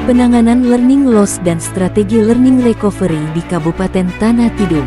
Penanganan learning loss dan strategi learning recovery di Kabupaten Tanah Tidung.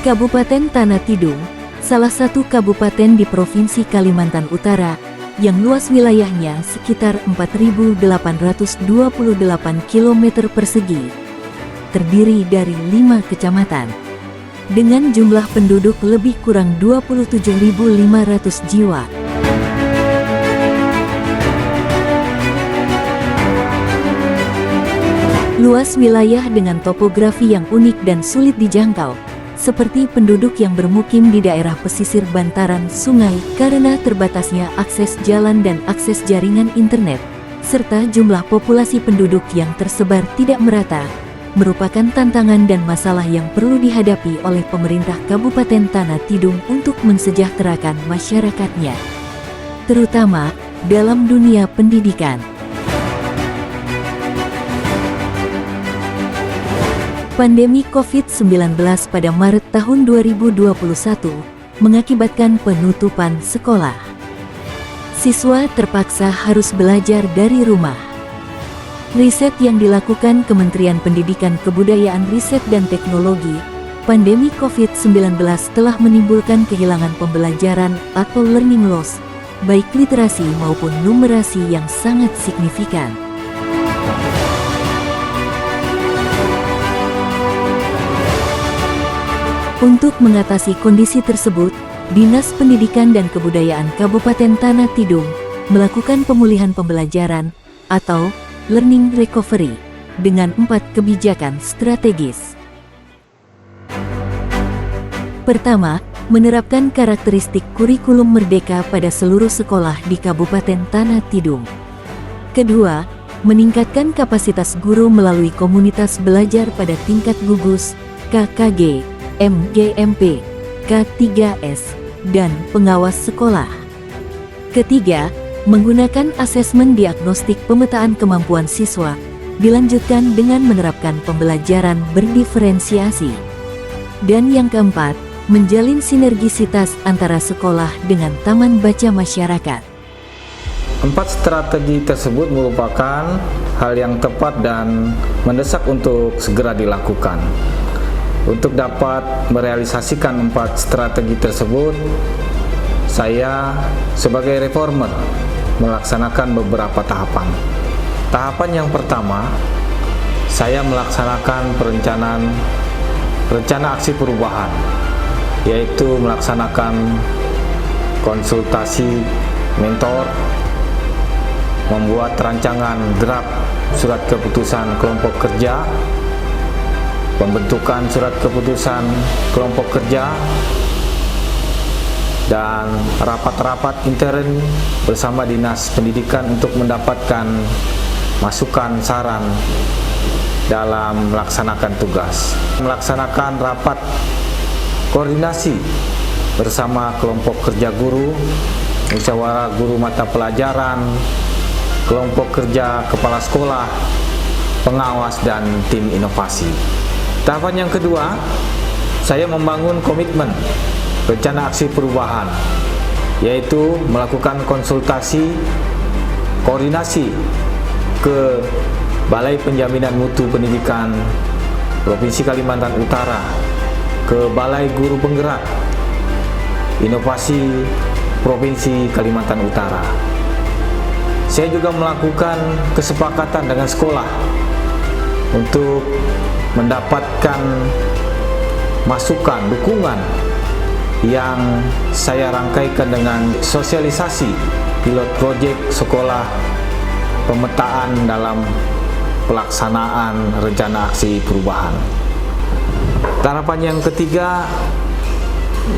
Kabupaten Tanah Tidung, salah satu kabupaten di Provinsi Kalimantan Utara, yang luas wilayahnya sekitar 4.828 km persegi, terdiri dari 5 kecamatan, dengan jumlah penduduk lebih kurang 27.500 jiwa. Luas wilayah dengan topografi yang unik dan sulit dijangkau, seperti penduduk yang bermukim di daerah pesisir bantaran sungai karena terbatasnya akses jalan dan akses jaringan internet, serta jumlah populasi penduduk yang tersebar tidak merata, merupakan tantangan dan masalah yang perlu dihadapi oleh pemerintah Kabupaten Tanah Tidung untuk mensejahterakan masyarakatnya, terutama dalam dunia pendidikan. Pandemi COVID-19 pada Maret tahun 2021 mengakibatkan penutupan sekolah. Siswa terpaksa harus belajar dari rumah. Riset yang dilakukan Kementerian Pendidikan Kebudayaan Riset dan Teknologi, pandemi COVID-19 telah menimbulkan kehilangan pembelajaran atau learning loss, baik literasi maupun numerasi yang sangat signifikan. Untuk mengatasi kondisi tersebut, Dinas Pendidikan dan Kebudayaan Kabupaten Tanah Tidung melakukan pemulihan pembelajaran atau learning recovery dengan 4 kebijakan strategis. Pertama, menerapkan karakteristik kurikulum merdeka pada seluruh sekolah di Kabupaten Tanah Tidung. Kedua, meningkatkan kapasitas guru melalui komunitas belajar pada tingkat gugus, KKG, MGMP, K3S, dan pengawas sekolah. Ketiga, menggunakan asesmen diagnostik pemetaan kemampuan siswa, dilanjutkan dengan menerapkan pembelajaran berdiferensiasi. Dan yang keempat, menjalin sinergisitas antara sekolah dengan taman baca masyarakat. 4 strategi tersebut merupakan hal yang tepat dan mendesak untuk segera dilakukan. Untuk dapat merealisasikan 4 strategi tersebut, saya sebagai reformer melaksanakan beberapa tahapan. Tahapan yang pertama, saya melaksanakan rencana aksi perubahan, yaitu melaksanakan konsultasi mentor, membuat rancangan draft surat keputusan kelompok kerja, pembentukan surat keputusan kelompok kerja, dan rapat-rapat intern bersama Dinas Pendidikan untuk mendapatkan masukan saran dalam melaksanakan tugas. Melaksanakan rapat koordinasi bersama kelompok kerja guru, musyawarah guru mata pelajaran, kelompok kerja kepala sekolah, pengawas, dan tim inovasi. Tahapan yang kedua, saya membangun komitmen rencana aksi perubahan, yaitu melakukan konsultasi, koordinasi ke Balai Penjaminan Mutu Pendidikan Provinsi Kalimantan Utara, ke Balai Guru Penggerak Inovasi Provinsi Kalimantan Utara. Saya juga melakukan kesepakatan dengan sekolah untuk mendapatkan masukan, dukungan yang saya rangkaikan dengan sosialisasi pilot project sekolah pemetaan dalam pelaksanaan rencana aksi perubahan. Tahapan yang ketiga,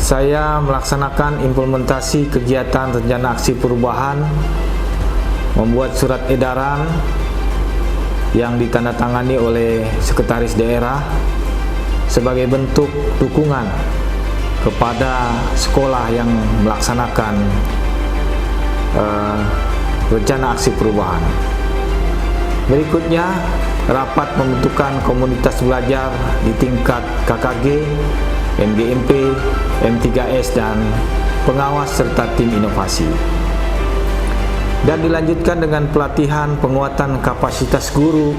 saya melaksanakan implementasi kegiatan rencana aksi perubahan, membuat surat edaran yang ditandatangani oleh Sekretaris Daerah sebagai bentuk dukungan kepada sekolah yang melaksanakan rencana aksi perubahan. Berikutnya, rapat pembentukan komunitas belajar di tingkat KKG, MGMP, M3S, dan pengawas serta tim inovasi. Dan dilanjutkan dengan pelatihan penguatan kapasitas guru,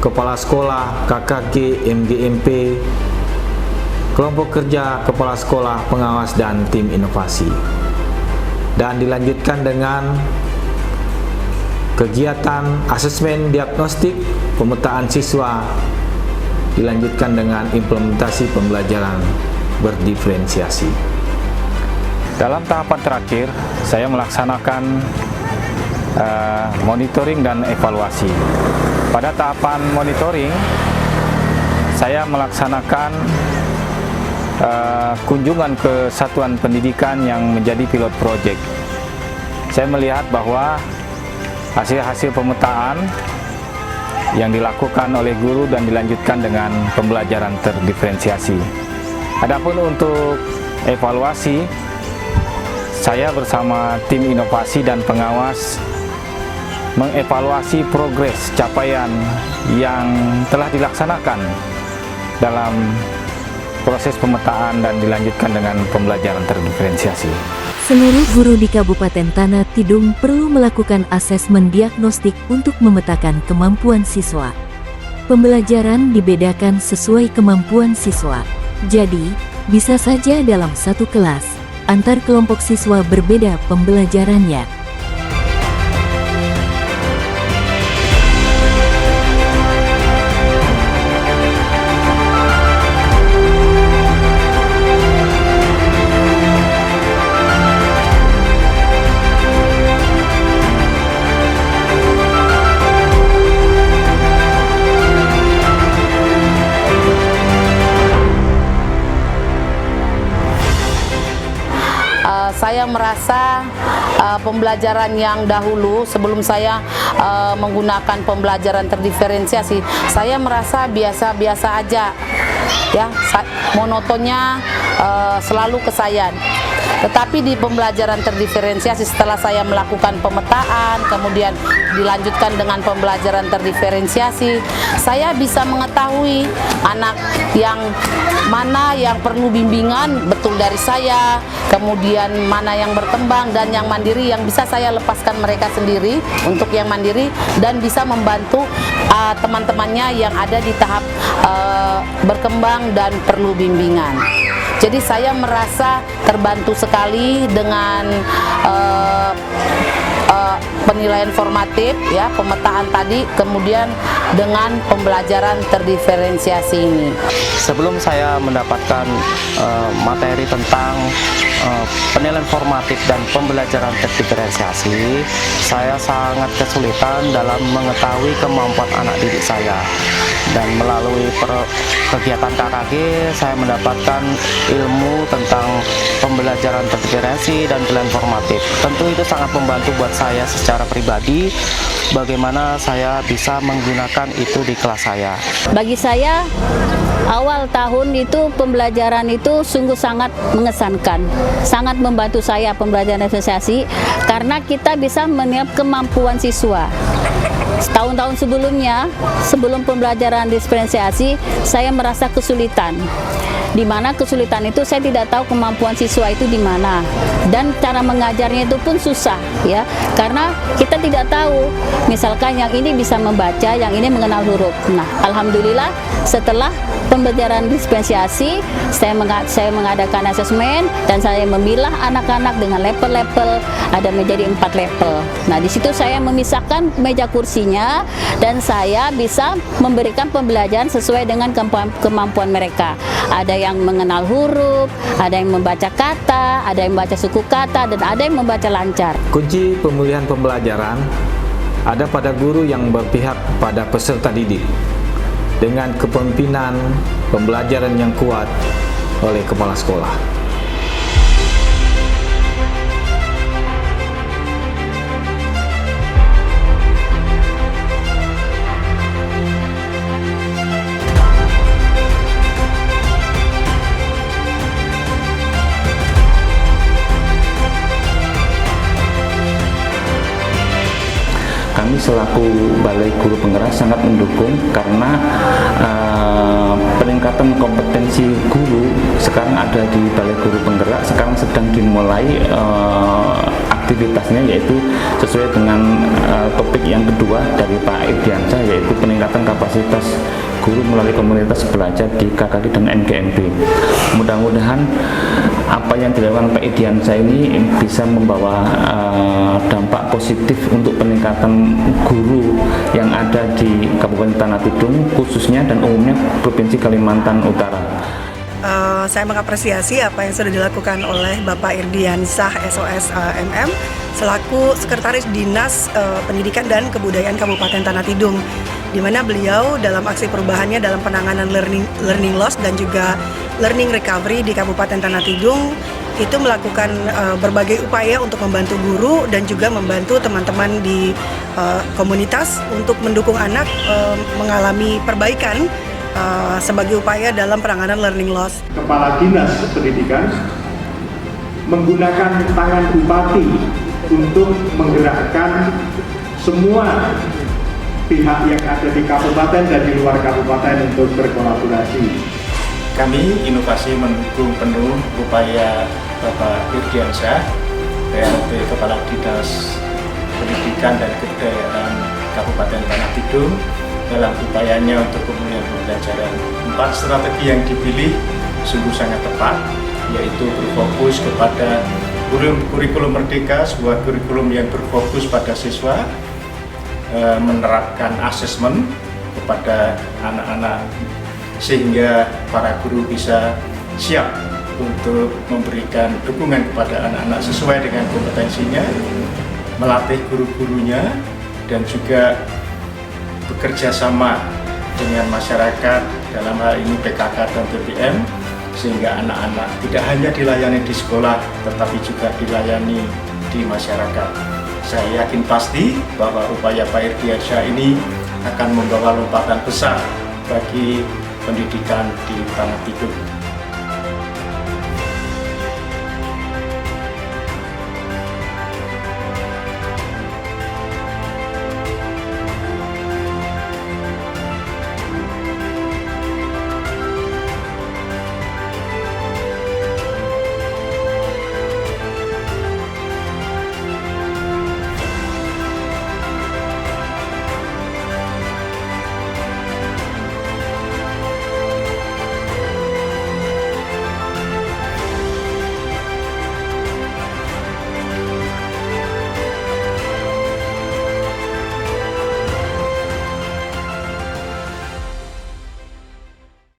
kepala sekolah, KKG, MGMP, kelompok kerja, kepala sekolah, pengawas, dan tim inovasi. Dan dilanjutkan dengan kegiatan asesmen diagnostik pemetaan siswa, dilanjutkan dengan implementasi pembelajaran berdiferensiasi. Dalam tahapan terakhir, saya melaksanakan monitoring dan evaluasi. Pada tahapan monitoring, saya melaksanakan kunjungan ke satuan pendidikan yang menjadi pilot project. Saya melihat bahwa hasil-hasil pemetaan yang dilakukan oleh guru dan dilanjutkan dengan pembelajaran terdiferensiasi. Adapun untuk evaluasi, saya bersama tim inovasi dan pengawas mengevaluasi progres capaian yang telah dilaksanakan dalam proses pemetaan dan dilanjutkan dengan pembelajaran terdiferensiasi. Seluruh guru di Kabupaten Tanah Tidung perlu melakukan asesmen diagnostik untuk memetakan kemampuan siswa. Pembelajaran dibedakan sesuai kemampuan siswa. Jadi, bisa saja dalam satu kelas, antar kelompok siswa berbeda pembelajarannya. Saya merasa pembelajaran yang dahulu sebelum saya menggunakan pembelajaran terdiferensiasi, saya merasa biasa-biasa aja, ya, monotonnya selalu kesayan. Tetapi di pembelajaran terdiferensiasi, setelah saya melakukan pemetaan, kemudian dilanjutkan dengan pembelajaran terdiferensiasi, saya bisa mengetahui anak yang mana yang perlu bimbingan betul dari saya, kemudian mana yang berkembang dan yang mandiri, yang bisa saya lepaskan mereka sendiri untuk yang mandiri, dan bisa membantu teman-temannya yang ada di tahap berkembang dan perlu bimbingan. Jadi saya merasa terbantu sekali dengan penilaian formatif, ya, pemetaan tadi, kemudian dengan pembelajaran terdiferensiasi ini. Sebelum saya mendapatkan materi tentang penilaian formatif dan pembelajaran terdiferensiasi, saya sangat kesulitan dalam mengetahui kemampuan anak didik saya. Dan melalui kegiatan KKG, saya mendapatkan ilmu tentang pembelajaran terdiferensiasi dan penilaian formatif. Tentu itu sangat membantu buat saya secara pribadi, bagaimana saya bisa menggunakan itu di kelas saya. Bagi saya, awal tahun itu pembelajaran itu sungguh sangat mengesankan, sangat membantu saya pembelajaran diferensiasi, karena kita bisa menilai kemampuan siswa. Tahun-tahun sebelumnya, sebelum pembelajaran diferensiasi, saya merasa kesulitan. Di mana kesulitan itu saya tidak tahu kemampuan siswa itu di mana, dan cara mengajarnya itu pun susah, ya, karena kita tidak tahu. Misalkan yang ini bisa membaca, yang ini mengenal huruf. Nah, alhamdulillah setelah pembelajaran diferensiasi, saya mengadakan asesmen dan saya memilah anak-anak dengan level-level, ada menjadi 4 level. Nah, di situ saya memisahkan meja kursinya dan saya bisa memberikan pembelajaran sesuai dengan kemampuan mereka. Ada yang mengenal huruf, ada yang membaca kata, ada yang membaca suku kata, dan ada yang membaca lancar. Kunci pemulihan pembelajaran ada pada guru yang berpihak pada peserta didik dengan kepemimpinan pembelajaran yang kuat oleh kepala sekolah. Kami selaku Balai Guru Penggerak sangat mendukung karena peningkatan peningkatan kompetensi guru sekarang ada di Balai Guru Penggerak, sekarang sedang dimulai aktivitasnya, yaitu sesuai dengan topik yang kedua dari Pak Irdiansyah, yaitu peningkatan kapasitas guru melalui komunitas belajar di KKD dan MGMB. Mudah-mudahan apa yang dilakukan Pak Irdiansyah ini bisa membawa dampak positif untuk peningkatan guru yang ada di Kabupaten Tanah Tidung khususnya dan umumnya Provinsi Kalimantan Utara. Saya mengapresiasi apa yang sudah dilakukan oleh Bapak Irdiansyah SOS MM selaku Sekretaris Dinas Pendidikan dan Kebudayaan Kabupaten Tanah Tidung, di mana beliau dalam aksi perubahannya dalam penanganan learning loss dan juga learning recovery di Kabupaten Tanah Tidung itu melakukan berbagai upaya untuk membantu guru dan juga membantu teman-teman di komunitas untuk mendukung anak mengalami perbaikan sebagai upaya dalam penanganan learning loss. Kepala Dinas Pendidikan menggunakan tangan bupati untuk menggerakkan semua pihak yang ada di kabupaten dan di luar kabupaten untuk berkolaborasi. Kami inovasi mendukung penuh upaya Bapak Irdiansyah, PLT Kepala Dinas Pendidikan dan Kebudayaan Kabupaten Tanah Tidung dalam upayanya untuk pemulihan pembelajaran. 4 strategi yang dipilih sungguh sangat tepat, yaitu berfokus kepada kurikulum merdeka, sebuah kurikulum yang berfokus pada siswa, menerapkan asesmen kepada anak-anak sehingga para guru bisa siap untuk memberikan dukungan kepada anak-anak sesuai dengan kompetensinya, melatih guru-gurunya, dan juga bekerja sama dengan masyarakat dalam hal ini PKK dan PPM sehingga anak-anak tidak hanya dilayani di sekolah tetapi juga dilayani di masyarakat. Saya yakin pasti bahwa upaya Pak Irdiansyah ini akan membawa lompatan besar bagi pendidikan di Tanah Tidung.